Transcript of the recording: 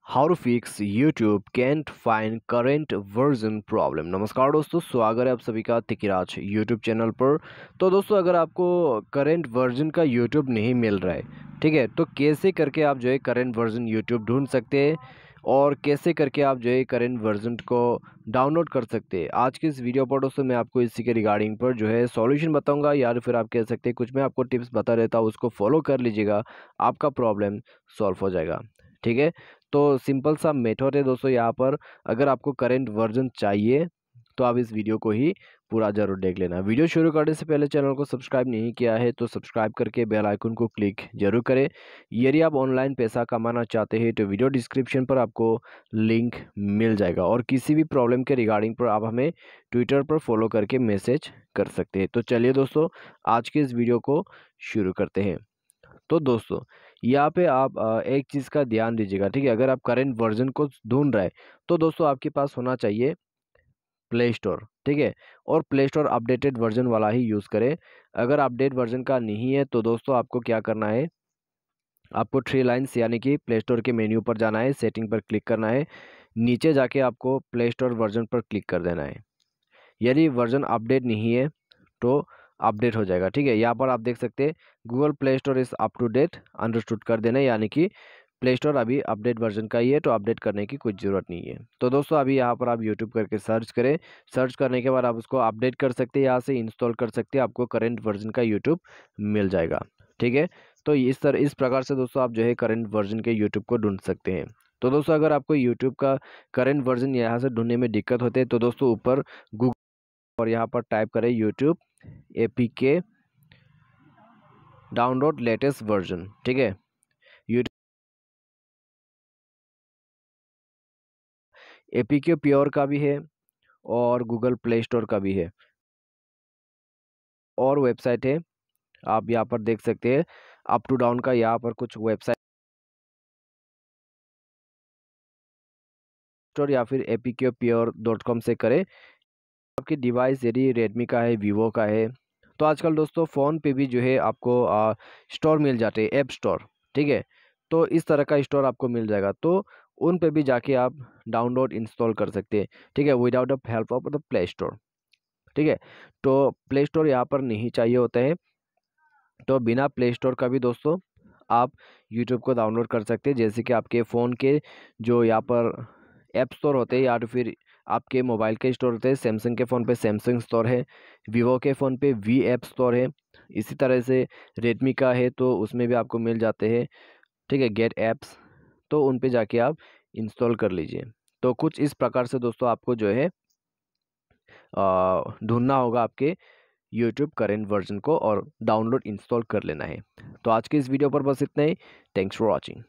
How to fix YouTube can't find current version problem. नमस्कार दोस्तों, स्वागत है आप सभी का तिकिराज यूट्यूब चैनल पर। तो दोस्तों, अगर आपको करेंट वर्जन का यूट्यूब नहीं मिल रहा है, ठीक है, तो कैसे करके आप जो है करेंट वर्जन यूट्यूब ढूंढ सकते हैं और कैसे करके आप जो है करेंट वर्जन को डाउनलोड कर सकते हैं। आज की इस वीडियो पर दोस्तों मैं आपको इसी के रिगार्डिंग पर जो है सॉल्यूशन बताऊंगा, या फिर आप कह सकते हैं कुछ मैं आपको टिप्स बता देता हूँ, उसको फॉलो कर लीजिएगा, आपका प्रॉब्लम सॉल्व हो जाएगा। ठीक है, तो सिंपल सा मेथड है दोस्तों यहाँ पर। अगर आपको करंट वर्जन चाहिए तो आप इस वीडियो को ही पूरा जरूर देख लेना। वीडियो शुरू करने से पहले चैनल को सब्सक्राइब नहीं किया है तो सब्सक्राइब करके बेल आइकन को क्लिक जरूर करें। यदि आप ऑनलाइन पैसा कमाना चाहते हैं तो वीडियो डिस्क्रिप्शन पर आपको लिंक मिल जाएगा, और किसी भी प्रॉब्लम के रिगार्डिंग पर आप हमें ट्विटर पर फॉलो करके मैसेज कर सकते हैं। तो चलिए दोस्तों, आज के इस वीडियो को शुरू करते हैं। तो दोस्तों, यहाँ पे आप एक चीज़ का ध्यान दीजिएगा, ठीक है। अगर आप करंट वर्जन को ढूंढ रहे हैं तो दोस्तों आपके पास होना चाहिए प्ले स्टोर, ठीक है। और प्ले स्टोर अपडेटेड वर्जन वाला ही यूज़ करें। अगर अपडेट वर्जन का नहीं है तो दोस्तों आपको क्या करना है, आपको थ्री लाइन्स यानी कि प्ले स्टोर के मेन्यू पर जाना है, सेटिंग पर क्लिक करना है, नीचे जाके आपको प्ले स्टोर वर्जन पर क्लिक कर देना है। यदि वर्जन अपडेट नहीं है तो अपडेट हो जाएगा, ठीक है। यहाँ पर आप देख सकते हैं Google Play Store is up to date, understood कर देना, यानी कि प्ले स्टोर अभी अपडेट वर्जन का ही है तो अपडेट करने की कुछ ज़रूरत नहीं है। तो दोस्तों अभी यहाँ पर आप यूट्यूब करके सर्च करें, सर्च करने के बाद आप उसको अपडेट कर सकते हैं, यहाँ से इंस्टॉल कर सकते हैं, आपको करंट वर्जन का यूट्यूब मिल जाएगा, ठीक है। तो इस प्रकार से दोस्तों आप जो है करंट वर्जन के यूट्यूब को ढूंढ सकते हैं। तो दोस्तों अगर आपको यूट्यूब का करंट वर्जन यहाँ से ढूंढने में दिक्कत होती है तो दोस्तों ऊपर गूगल और यहाँ पर टाइप करें YouTube APK download latest version, ठीक है। यूट्यूब APK प्योर का भी है और गूगल प्ले स्टोर का भी है, और वेबसाइट है, आप यहाँ पर देख सकते हैं अप टू डाउन का, यहाँ पर कुछ वेबसाइट स्टोर या फिर apkpure.com से करें। आपकी डिवाइस यदि रेडमी का है, वीवो का है, तो आजकल दोस्तों फ़ोन पे भी जो है आपको स्टोर मिल जाते हैं, ऐप स्टोर, ठीक है। तो इस तरह का स्टोर आपको मिल जाएगा, तो उन पे भी जाके आप डाउनलोड इंस्टॉल कर सकते हैं, ठीक है, without the help of the play store, ठीक है। तो प्ले स्टोर यहाँ पर नहीं चाहिए होता है, तो बिना प्ले स्टोर का भी दोस्तों आप यूट्यूब को डाउनलोड कर सकते हैं। जैसे कि आपके फ़ोन के जो यहाँ पर ऐप स्टोर होते हैं, या तो फिर आपके मोबाइल के स्टोर होते हैं, सैमसंग के फ़ोन पे सैमसंग स्टोर है, वीवो के फ़ोन पे वी ऐप स्टोर है, इसी तरह से रेडमी का है तो उसमें भी आपको मिल जाते हैं, ठीक है, गेट ऐप्स। तो उन पे जाके आप इंस्टॉल कर लीजिए। तो कुछ इस प्रकार से दोस्तों आपको जो है ढूंढना होगा आपके यूट्यूब करेंट वर्जन को और डाउनलोड इंस्टॉल कर लेना है। तो आज के इस वीडियो पर बस इतना ही। Thanks for watching.